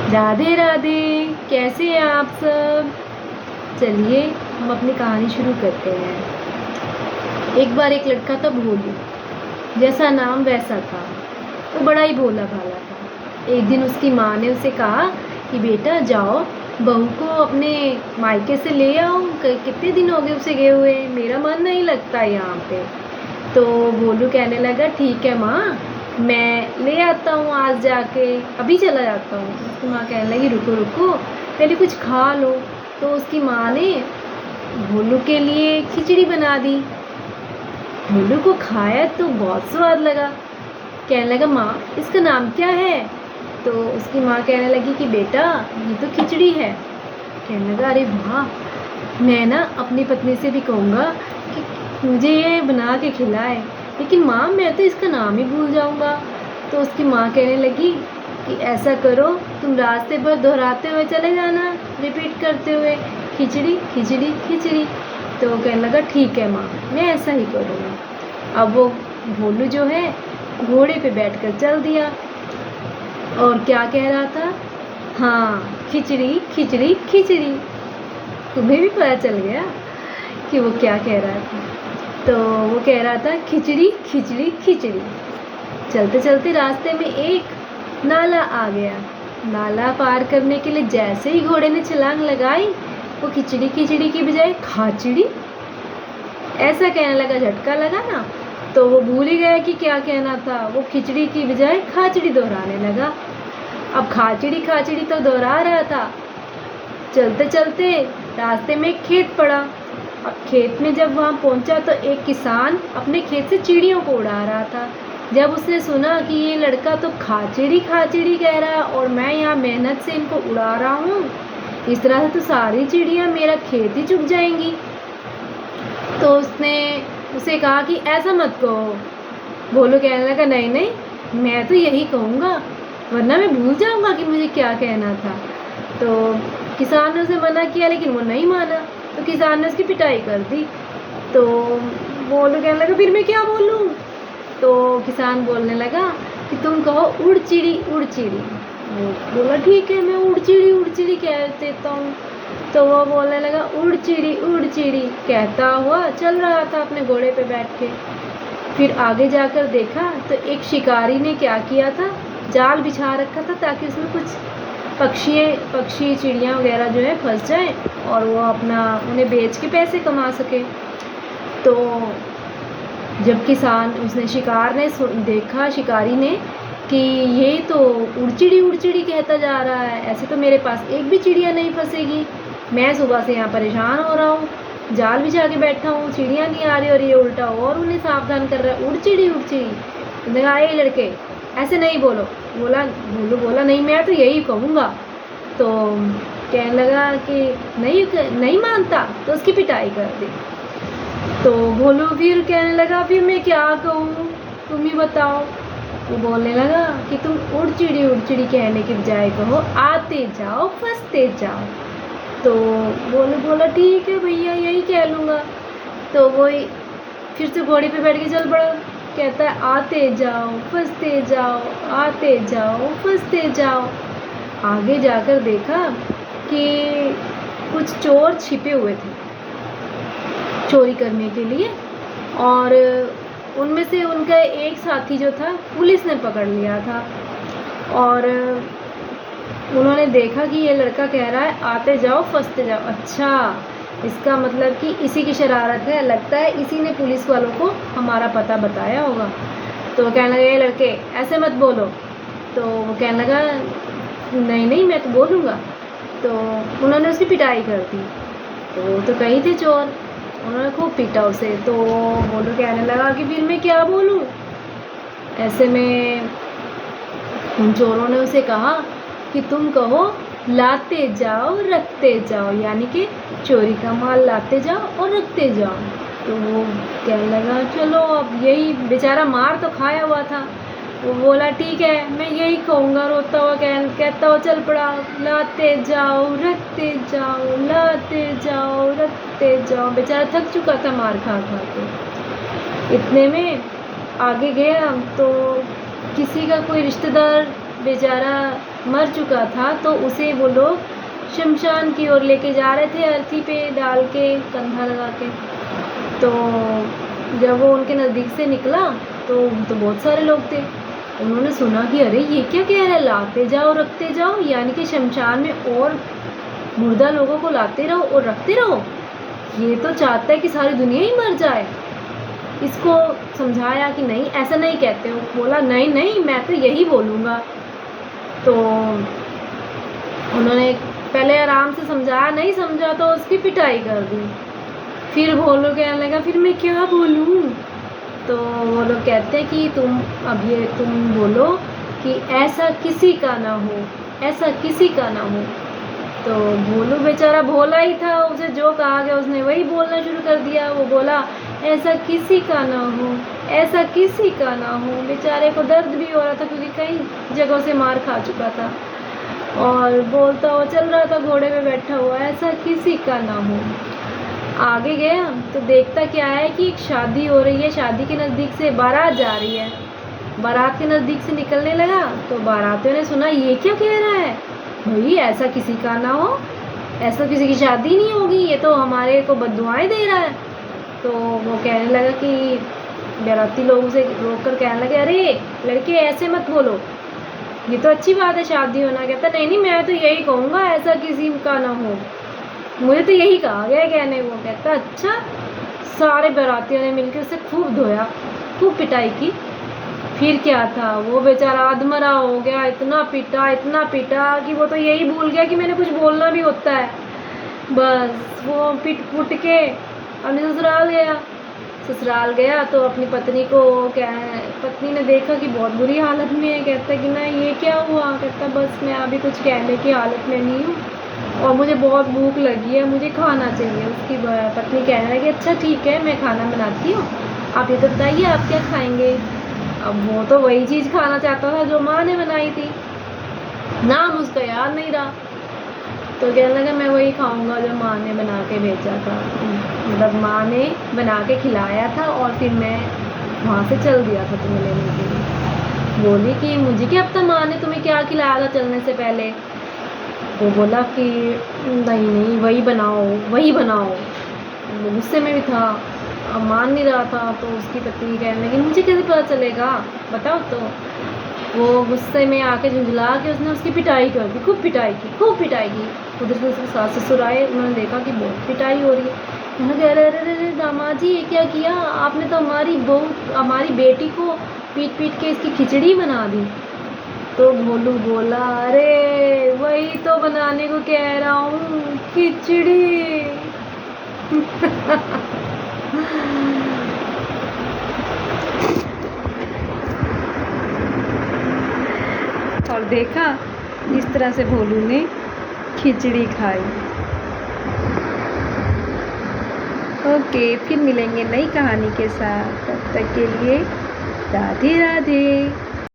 राधे राधे। कैसे हैं आप सब? चलिए हम अपनी कहानी शुरू करते हैं। एक बार एक लड़का था भोलू, जैसा नाम वैसा था। वो बड़ा ही भोला भाला था। एक दिन उसकी माँ ने उसे कहा कि बेटा जाओ बहू को अपने मायके से ले आओ, कितने दिन हो गए उसे गए हुए, मेरा मन नहीं लगता यहाँ पे। तो भोलू कहने लगा ठीक है माँ, मैं ले आता हूँ, आज जाके अभी चला जाता हूँ। उसकी माँ कहने लगी रुको रुको, पहले कुछ खा लो। तो उसकी माँ ने भोलू के लिए खिचड़ी बना दी। भोलू को खाया तो बहुत स्वाद लगा। कहने लगा माँ इसका नाम क्या है? तो उसकी माँ कहने लगी कि बेटा ये तो खिचड़ी है। कहने लगा अरे वाह, मैं ना अपनी पत्नी से भी कहूँगा कि मुझे ये बना के खिलाए, लेकिन माँ मैं तो इसका नाम ही भूल जाऊँगा। तो उसकी माँ कहने लगी कि ऐसा करो, तुम रास्ते पर दोहराते हुए चले जाना, रिपीट करते हुए खिचड़ी खिचड़ी खिचड़ी। तो कहने लगा ठीक है माँ, मैं ऐसा ही करूँगा। अब वो भोलू जो है घोड़े पे बैठकर चल दिया और क्या कह रहा था? हाँ, खिचड़ी खिचड़ी खिचड़ी। तुम्हें भी पता चल गया कि वो क्या कह रहा था? तो वो कह रहा था खिचड़ी खिचड़ी खिचड़ी। चलते चलते रास्ते में एक नाला आ गया। नाला पार करने के लिए जैसे ही घोड़े ने छलांग लगाई, वो खिचड़ी खिचड़ी की बजाय खाचड़ी ऐसा कहने लगा। झटका लगा ना, तो वो भूल ही गया कि क्या कहना था। वो खिचड़ी की बजाय खाचड़ी दोहराने लगा। अब खाचड़ी खाचड़ी तो दोहरा रहा था। चलते चलते रास्ते में एक खेत पड़ा। अब खेत में जब वहाँ पहुँचा तो एक किसान अपने खेत से चिड़ियों को उड़ा रहा था। जब उसने सुना कि ये लड़का तो खाचड़ी खाचड़ी कह रहा है और मैं यहाँ मेहनत से इनको उड़ा रहा हूँ, इस तरह से तो सारी चिड़ियाँ मेरा खेत ही चुग जाएंगी। तो उसने उसे कहा कि ऐसा मत कहो। भोलू कहने लगा नहीं नहीं, मैं तो यही कहूँगा, वरना मैं भूल जाऊँगा कि मुझे क्या कहना था। तो किसान ने उसे मना किया, लेकिन वो नहीं माना। तो किसान ने उसकी पिटाई कर दी। तो भोलू कहने लगा फिर मैं क्या बोलूँ? तो किसान बोलने लगा कि तुम कहो उड़ चिड़ी उड़ चिड़ी। वो बोला ठीक है, मैं उड़ चिड़ी कह देता हूँ। तो वो बोलने लगा उड़ चिड़ी कहता हुआ चल रहा था अपने घोड़े पे बैठ के। फिर आगे जाकर देखा तो एक शिकारी ने क्या किया था, जाल बिछा रखा था ताकि उसमें कुछ पक्षी चिड़ियाँ वगैरह जो है फंस जाएं और वो अपना उन्हें बेच के पैसे कमा सके। तो जब उसने शिकार ने देखा, शिकारी ने, कि ये तो उड़चिड़ी कहता जा रहा है, ऐसे तो मेरे पास एक भी चिड़िया नहीं फंसेगी, मैं सुबह से यहाँ परेशान हो रहा हूँ, जाल बिछा के बैठा हूँ, चिड़िया नहीं आ रही और ये उल्टा और उन्हें सावधान कर रहा है उड़चिड़ी। तो कहा ये लड़के ऐसे नहीं बोलो। भोलू बोला नहीं मैं तो यही कहूँगा। तो कहने लगा कि नहीं मानता, तो उसकी पिटाई कर दी। तो भोलू फिर कहने लगा फिर मैं क्या कहूँ, तुम ही बताओ। वो बोलने लगा कि तुम उड़चिड़ी कहने के बजाय कहो आते जाओ फंसते जाओ। तो भोलू बोला ठीक है भैया यही कह लूँगा। तो वो फिर से घोड़े पे बैठ के चल पड़ा। कहता है आते जाओ फंसते जाओ, आते जाओ फंसते जाओ। आगे जाकर देखा कि कुछ चोर छिपे हुए थे चोरी करने के लिए, और उनमें से उनका एक साथी जो था पुलिस ने पकड़ लिया था। और उन्होंने देखा कि ये लड़का कह रहा है आते जाओ फंसते जाओ, अच्छा इसका मतलब कि इसी की शरारत है, लगता है इसी ने पुलिस वालों को हमारा पता बताया होगा। तो वो कहने लगा ये लड़के ऐसे मत बोलो। तो वो कहने लगा नहीं मैं तो बोलूँगा। तो उन्होंने उसकी पिटाई कर दी। तो वो तो कहीं थे चोर, उन्होंने खूब पीटा उसे। तो भोलू कहने लगा कि फिर मैं क्या बोलूँ? ऐसे में उन चोरों ने उसे कहा कि तुम कहो लाते जाओ रखते जाओ, यानी कि चोरी का माल लाते जाओ और रखते जाओ। तो वो कहने लगा चलो अब यही, बेचारा मार तो खाया हुआ था। वो बोला ठीक है मैं यही कहूँगा, रोता हुआ कहता हुआ चल पड़ा लाते जाओ रखते जाओ, लाते जाओ रखते जाओ। बेचारा थक चुका था मार खा खा के। इतने में आगे गया तो किसी का कोई रिश्तेदार बेचारा मर चुका था, तो उसे वो लोग शमशान की ओर लेके जा रहे थे, अर्थी पे डाल के, कंधा लगा के। तो जब वो उनके नज़दीक से निकला तो बहुत सारे लोग थे। उन्होंने सुना कि अरे ये क्या कह रहा है, लाते जाओ रखते जाओ, यानी कि शमशान में और मुर्दा लोगों को लाते रहो और रखते रहो। ये तो चाहता है कि सारी दुनिया ही मर जाए। इसको समझाया कि नहीं, ऐसा नहीं कहते हो। बोला नहीं नहीं, मैं तो यही बोलूँगा। तो उन्होंने पहले आराम से समझाया, नहीं समझा तो उसकी पिटाई कर दी। फिर भोलू कहने लगा फिर मैं क्या बोलूँ। तो वो लोग कहते हैं कि तुम बोलो कि ऐसा किसी का ना हो, ऐसा किसी का ना हो। तो भोलू बेचारा भोला ही था, उसे जो कहा गया उसने वही बोलना शुरू कर दिया। वो बोला ऐसा किसी का ना हो, ऐसा किसी का ना हो। बेचारे को दर्द भी हो रहा था क्योंकि कई जगहों से मार खा चुका था, और बोलता हुआ चल रहा था घोड़े पे बैठा हुआ, ऐसा किसी का ना हो। आगे गया तो देखता क्या है कि एक शादी हो रही है, शादी के नज़दीक से बारात जा रही है। बारात के नज़दीक से निकलने लगा तो बारातियों ने सुना ये क्या कह रहा है, भाई ऐसा किसी का ना हो, ऐसा किसी की शादी नहीं होगी, ये तो हमारे को बद्दुआएं दे रहा है। तो वो कहने लगा कि बाराती लोग उसे रोक कर कहने लगे अरे लड़के ऐसे मत बोलो, ये तो अच्छी बात है शादी होना। कहता नहीं नहीं, मैं तो यही कहूँगा ऐसा किसी का ना हो, मुझे तो यही कहा गया कहने को। कहता अच्छा। सारे बारातियों ने मिलकर उसे खूब धोया, खूब पिटाई की। फिर क्या था, वो बेचारा अधमरा हो गया, इतना पिटा कि वो तो यही भूल गया कि मैंने कुछ बोलना भी होता है। बस वो पिट पुट के अपने ससुराल गया तो अपनी पत्नी को पत्नी ने देखा कि बहुत बुरी हालत में है। कहता कि ना ये क्या हुआ। कहता बस मैं अभी कुछ कहने की हालत में नहीं हूँ और मुझे बहुत भूख लगी है, मुझे खाना चाहिए। उसकी पत्नी कहने लगी अच्छा ठीक है, मैं खाना बनाती हूँ, आप ये तो बताइए आप क्या खाएंगे। अब वो तो वही चीज़ खाना चाहता था जो माँ ने बनाई थी, नाम उसका याद नहीं रहा। तो कहने लगा मैं वही खाऊंगा जो माँ ने बना के भेजा था, मतलब माँ ने बना के खिलाया था और फिर मैं वहाँ से चल दिया था तुम्हें लेने के लिए। बोली कि मुझे क्या पता माँ ने तुम्हें क्या खिलाया था चलने से पहले। वो बोला कि नहीं वही बनाओ। वो गुस्से में भी था, अब मान नहीं रहा था। तो उसकी पत्नी कहने लगी मुझे कैसे पता चलेगा, बताओ। तो वो गुस्से में आके झुंझला के उसने उसकी पिटाई कर दी, खूब पिटाई की। उधर से उसके सास ससुर आए, उन्होंने देखा कि बहुत पिटाई हो रही है। उन्होंने कहा अरे दामाद जी ये क्या किया आपने, तो हमारी बेटी को पीट के इसकी खिचड़ी बना दी। तो भोलू बोला अरे वही तो बनाने को कह रहा हूँ, खिचड़ी। और देखा इस तरह से भोलू ने खिचड़ी खाई। ओके, फिर मिलेंगे नई कहानी के साथ, तब तक के लिए राधे राधे।